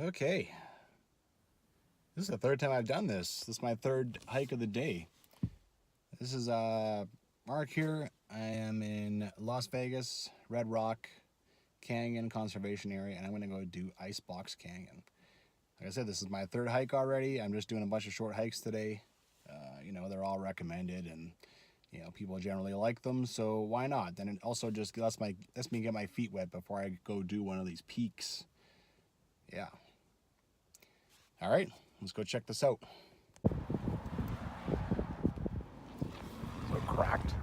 Okay, this is the third time I've done this. This is my third hike of the day. This is Mark here. I am in Las Vegas, Red Rock Canyon Conservation Area, and I'm going to go do Icebox Canyon. Like I said, this is my third hike already. I'm just doing a bunch of short hikes today. You know, they're all recommended, and you know, people generally like them, so why not? Then it also just lets me get my feet wet before I go do one of these peaks. Yeah. All right, let's go check this out. So cracked.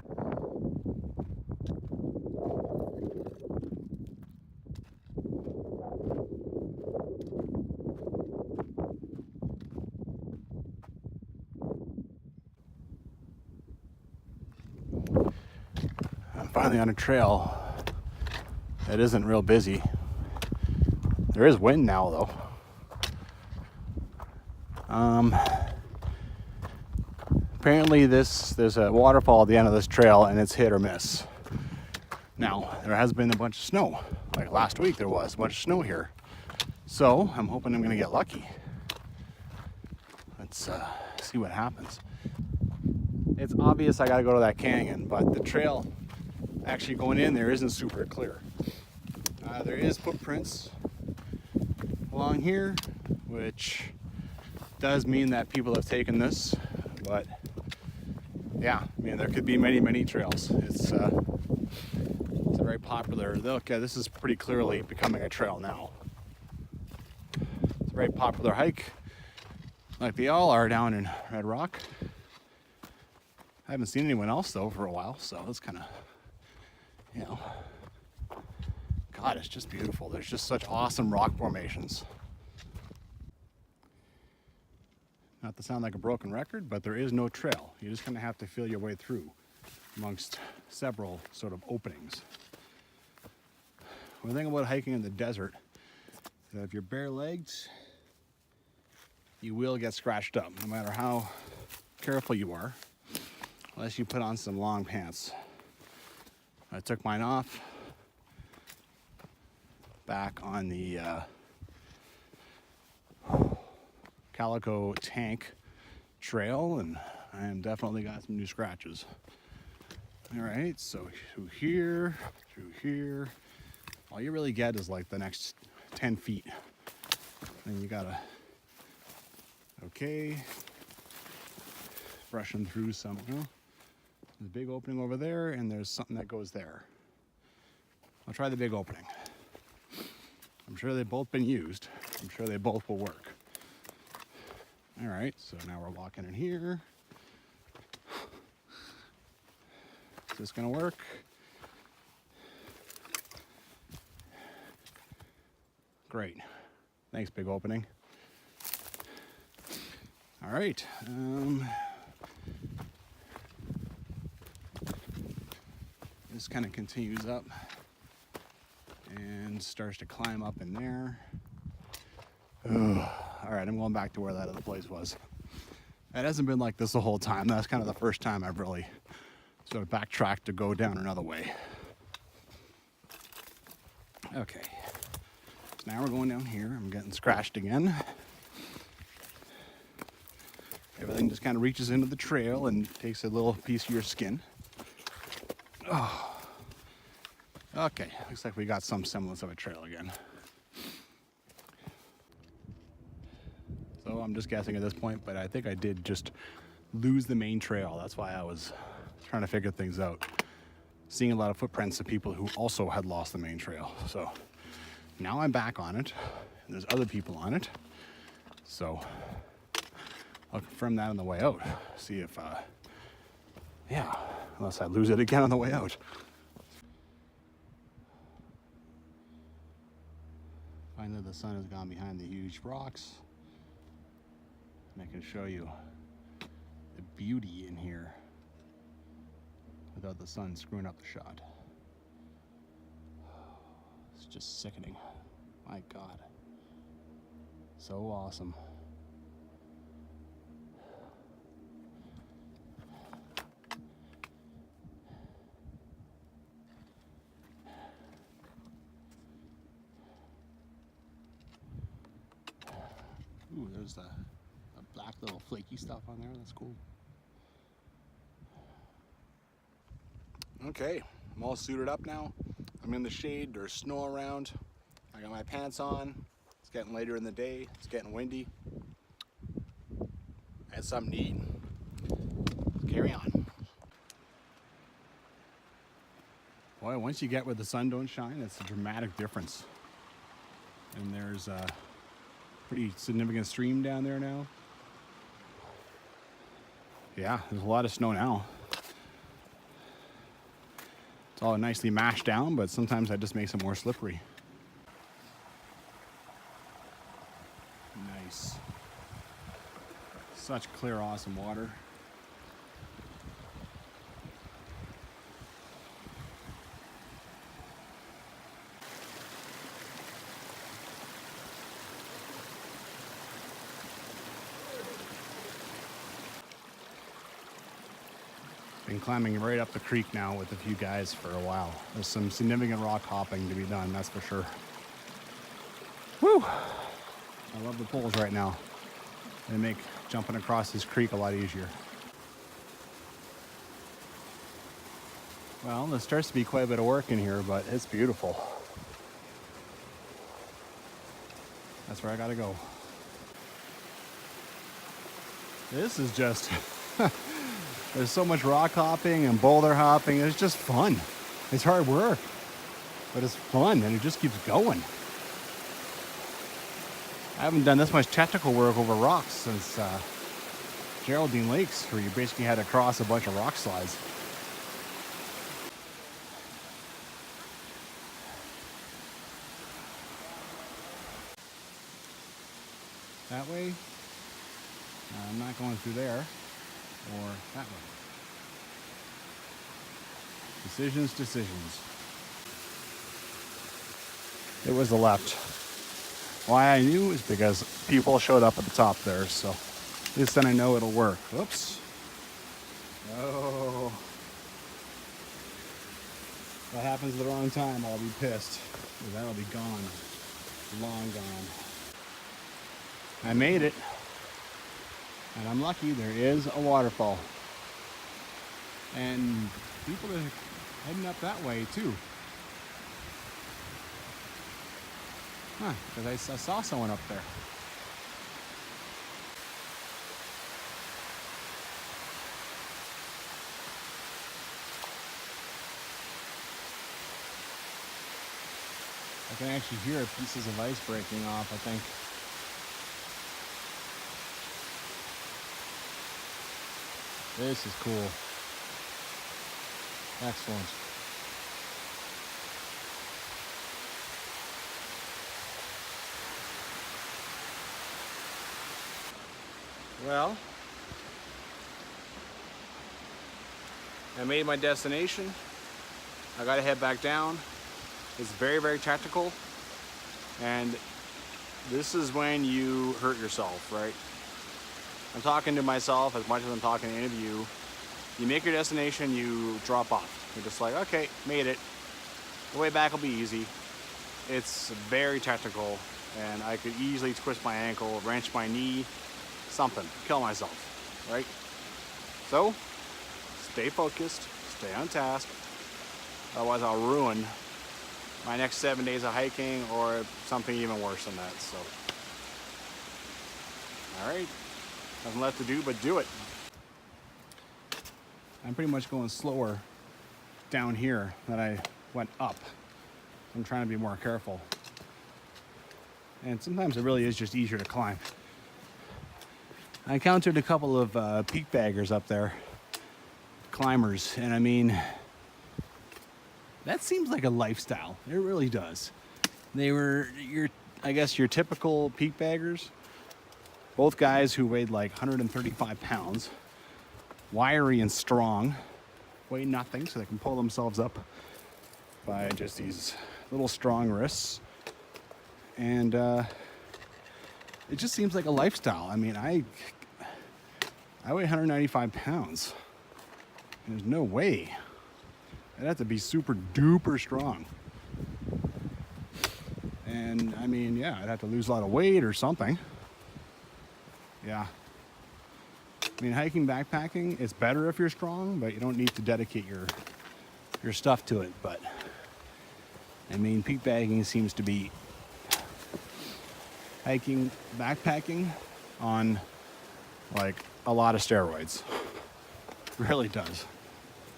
I'm finally on a trail that isn't real busy. There is wind now, though. Apparently there's a waterfall at the end of this trail, and it's hit or miss. Now, there has been a bunch of snow. Like last week there was a bunch of snow here. So, I'm hoping I'm gonna get lucky. Let's see what happens. It's obvious I gotta go to that canyon, but the trail actually going in there isn't super clear. There is footprints along here, which does mean that people have taken this, but yeah, I mean, there could be many trails. It's a very popular, look, this is pretty clearly becoming a trail now. It's a very popular hike, like they all are down in Red Rock. I haven't seen anyone else though for a while, so it's kind of, you know, God, it's just beautiful. There's just such awesome rock formations. Not to sound like a broken record, but there is no trail. You're just gonna have to feel your way through amongst several sort of openings. One thing about hiking in the desert is that if you're bare-legged, you will get scratched up, no matter how careful you are, unless you put on some long pants. I took mine off back on the Calico Tank Trail, and I am definitely got some new scratches. All right, so through here, all you really get is like the next 10 feet. Then you gotta, okay, brushing through some, there's a big opening over there, and there's something that goes there. I'll try the big opening. I'm sure they've both been used. I'm sure they both will work. All right, so now we're walking in here. Is this gonna work? Great. Thanks, big opening. All right. This kind of continues up and starts to climb up in there. All right, I'm going back to where that other place was. It hasn't been like this the whole time. That's kind of the first time I've really sort of backtracked to go down another way. Okay, so now we're going down here. I'm getting scratched again. Everything just kind of reaches into the trail and takes a little piece of your skin. Oh. Okay, looks like we got some semblance of a trail again. So I'm just guessing at this point, but I think I did just lose the main trail. That's why I was trying to figure things out. Seeing a lot of footprints of people who also had lost the main trail. So now I'm back on it, and there's other people on it. So I'll confirm that on the way out. See if, yeah, unless I lose it again on the way out. Finally, the sun has gone behind the huge rocks. And I can show you the beauty in here without the sun screwing up the shot. It's just sickening. My God. So awesome. There's the black little flaky stuff on there. That's cool. Okay, I'm all suited up now. I'm in the shade. There's snow around. I got my pants on. It's getting later in the day. It's getting windy. I had something to eat. Let's carry on. Boy, once you get where the sun don't shine, it's a dramatic difference. And there's a pretty significant stream down there now. Yeah, there's a lot of snow now. It's all nicely mashed down, but sometimes that just makes it more slippery. Nice. Such clear, awesome water. Been climbing right up the creek now with a few guys for a while. There's some significant rock hopping to be done, that's for sure. Woo! I love the poles right now. They make jumping across this creek a lot easier. Well, there starts to be quite a bit of work in here, but it's beautiful. That's where I gotta go. This is just... There's so much rock hopping and boulder hopping. It's just fun. It's hard work, but it's fun, and it just keeps going. I haven't done this much technical work over rocks since Geraldine Lakes, where you basically had to cross a bunch of rock slides. That way? I'm not going through there. Or that way. Decisions. It was the left. Why I knew is because people showed up at the top there, so at least then I know it'll work. Whoops. Oh. If that happens at the wrong time, I'll be pissed. Because that'll be gone. Long gone. I made it. And I'm lucky there is a waterfall. And people are heading up that way too. Huh, because I saw someone up there. I can actually hear pieces of ice breaking off, I think. This is cool. Excellent. Well, I made my destination. I gotta head back down. It's very, very technical. And this is when you hurt yourself, right? I'm talking to myself as much as I'm talking to any of you. You make your destination, you drop off. You're just like, okay, made it. The way back will be easy. It's very technical, and I could easily twist my ankle, wrench my knee, something, kill myself, right? So, stay focused, stay on task. Otherwise, I'll ruin my next 7 days of hiking or something even worse than that, so. All right. Nothing left to do but do it. I'm pretty much going slower down here than I went up. I'm trying to be more careful. And sometimes it really is just easier to climb. I encountered a couple of peak baggers up there, climbers, and I mean, that seems like a lifestyle. It really does. They were I guess your typical peak baggers. Both guys who weighed like 135 pounds, wiry and strong, weigh nothing, so they can pull themselves up by just these little strong wrists. And it just seems like a lifestyle. I mean, I weigh 195 pounds. There's no way. I'd have to be super duper strong. And I mean, yeah, I'd have to lose a lot of weight or something. yeah. I mean, hiking, backpacking, it's better if you're strong, but you don't need to dedicate your stuff to it. But I mean, peak bagging seems to be hiking, backpacking on like a lot of steroids. It really does.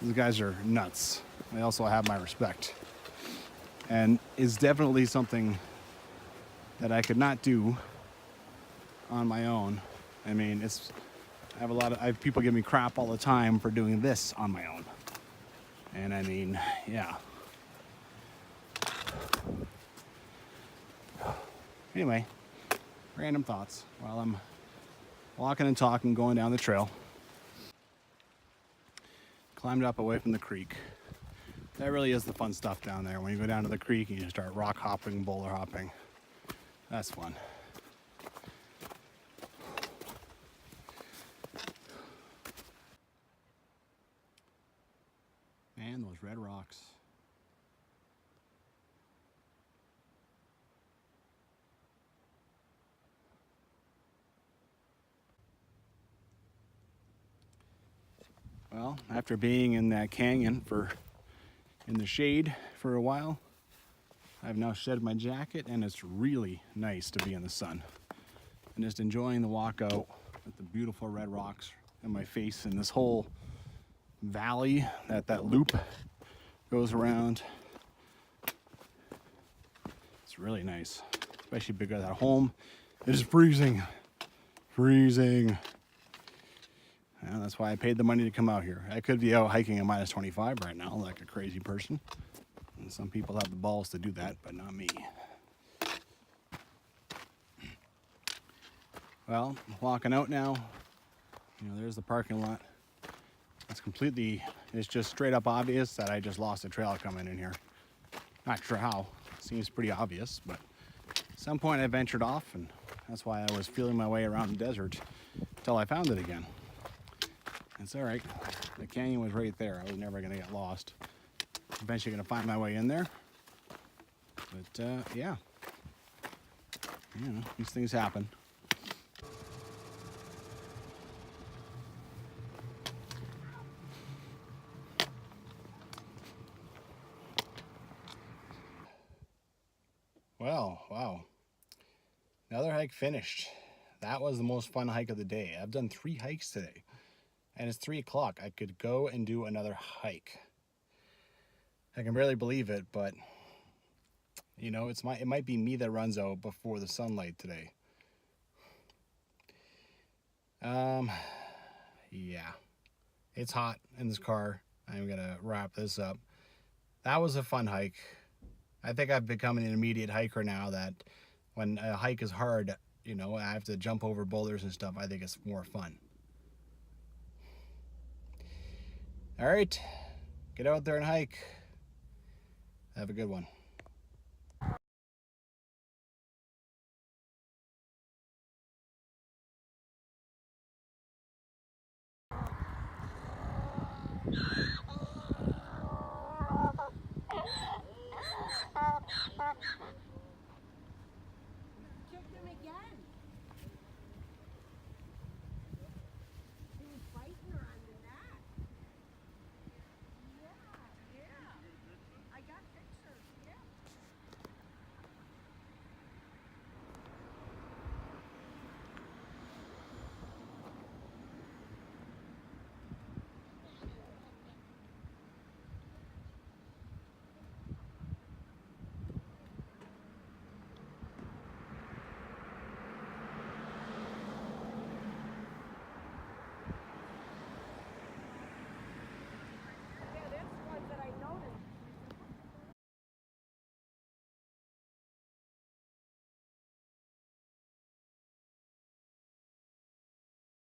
These guys are nuts. They also have my respect. And it's definitely something that I could not do on my own. I mean, I have people give me crap all the time for doing this on my own. And I mean, yeah. Anyway, random thoughts while I'm walking and talking, going down the trail. Climbed up away from the creek. That really is the fun stuff down there. When you go down to the creek and you start rock hopping, boulder hopping. That's fun. Man, those red rocks. Well, after being in that canyon in the shade for a while, I've now shed my jacket and it's really nice to be in the sun. And just enjoying the walk out with the beautiful red rocks in my face and this whole valley that loop goes around. It's really nice, especially because at home it is freezing. Freezing. And that's why I paid the money to come out here. I could be out hiking at minus 25 right now like a crazy person. And some people have the balls to do that, but not me. Well, walking out now. You know, there's the parking lot. It's just straight up obvious that I just lost a trail coming in here. Not sure how. Seems pretty obvious, but at some point I ventured off, and that's why I was feeling my way around the desert until I found it again. It's all right. The canyon was right there. I was never going to get lost. Eventually going to find my way in there. But yeah, you know, these things happen. Well, wow. Another hike finished. That was the most fun hike of the day. I've done 3 hikes today. And it's 3 o'clock. I could go and do another hike. I can barely believe it, but you know, it might be me that runs out before the sunlight today. Yeah. It's hot in this car. I'm gonna wrap this up. That was a fun hike. I think I've become an intermediate hiker now that when a hike is hard, you know, I have to jump over boulders and stuff. I think it's more fun. All right, get out there and hike. Have a good one.